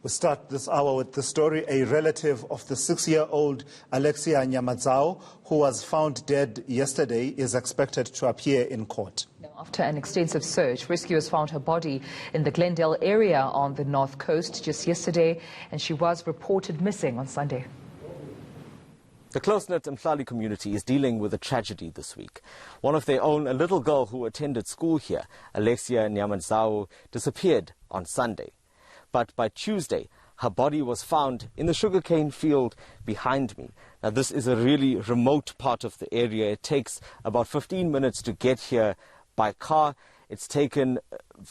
We start this hour with the story. A relative of the 6-year-old Alexia Nyamadzao, who was found dead yesterday, is expected to appear in court. After an extensive search, rescuers found her body in the Glendale area on the north coast just yesterday, and she was reported missing on Sunday. The close-knit Umhlali community is dealing with a tragedy this week. One of their own, a little girl who attended school here, Alexia Nyamadzao, disappeared on Sunday. But by Tuesday, her body was found in the sugarcane field behind me. Now, this is a really remote part of the area. It takes about 15 minutes to get here by car. It's taken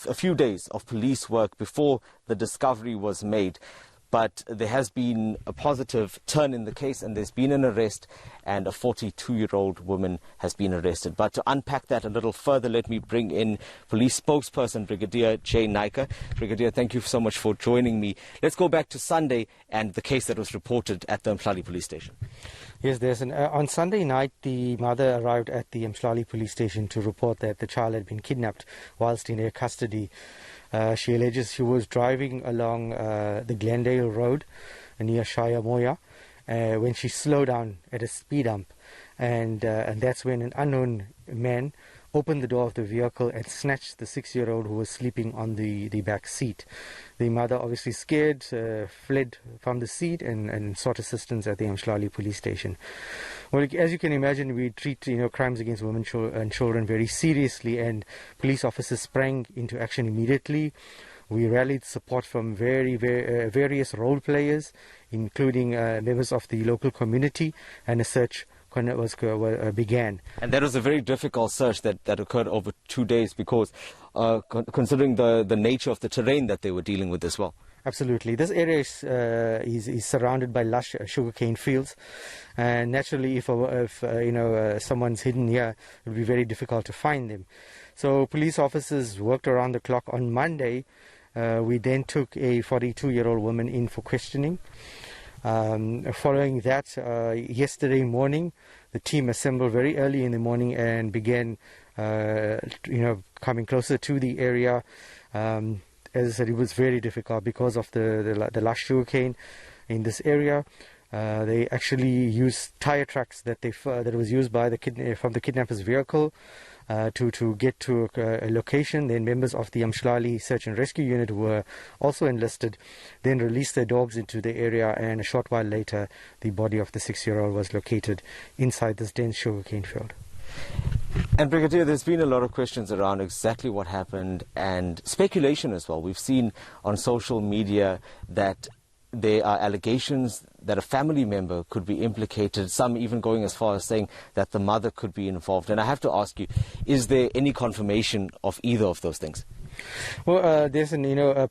a few days of police work before the discovery was made. But there has been a positive turn in the case, and there's been an arrest, and a 42-year-old woman has been arrested. But to unpack that a little further, let me bring in police spokesperson Brigadier J. Naika. Brigadier, thank you so much for joining me. Let's go back to Sunday and the case that was reported at the Umhlali police station. Yes, on Sunday night, the mother arrived at the Umhlali police station to report that the child had been kidnapped whilst in her custody. She alleges she was driving along the Glendale Road near Shaya Moya when she slowed down at a speed bump, and that's when an unknown man opened the door of the vehicle and snatched the 6-year-old who was sleeping on the back seat. The mother, obviously scared, fled from the seat and sought assistance at the Umhlali police station. Well, as you can imagine, we treat crimes against women and children very seriously, and police officers sprang into action immediately. We rallied support from various role players, including members of the local community, and a search began. And that was a very difficult search that occurred over 2 days because considering the nature of the terrain that they were dealing with as well. Absolutely. This area is surrounded by lush sugarcane fields, and naturally if someone's hidden here, it would be very difficult to find them. So police officers worked around the clock. On Monday, we then took a 42-year-old woman in for questioning. Following that, yesterday morning, the team assembled very early in the morning and began, coming closer to the area. As I said, it was very difficult because of the lush sugarcane in this area. They actually used tire tracks that was used by from the kidnapper's vehicle to get to a location. Then members of the Umhlali Search and Rescue Unit were also enlisted, then released their dogs into the area, and a short while later the body of the 6-year-old was located inside this dense sugarcane field. And Brigadier, there's been a lot of questions around exactly what happened and speculation as well. We've seen on social media that there are allegations that a family member could be implicated, some even going as far as saying that the mother could be involved. And I have to ask you, is there any confirmation of either of those things? Well,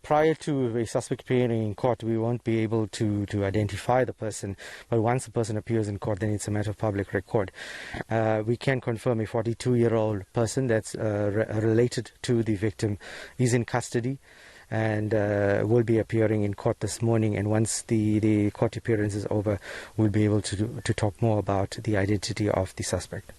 prior to a suspect appearing in court, we won't be able to identify the person. But once the person appears in court, then it's a matter of public record. We can confirm a 42-year-old person that's related to the victim is in custody and will be appearing in court this morning. And once the court appearance is over, we'll be able to talk more about the identity of the suspect.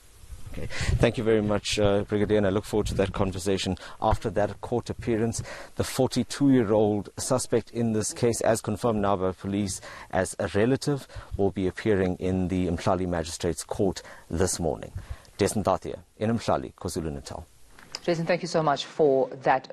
Okay. Thank you very much, Brigadier, and I look forward to that conversation after that court appearance. The 42-year-old suspect in this case, as confirmed now by police as a relative, will be appearing in the Umhlali Magistrates Court this morning. Jason Tatia in Umhlali, KwaZulu-Natal. Jason, thank you so much for that.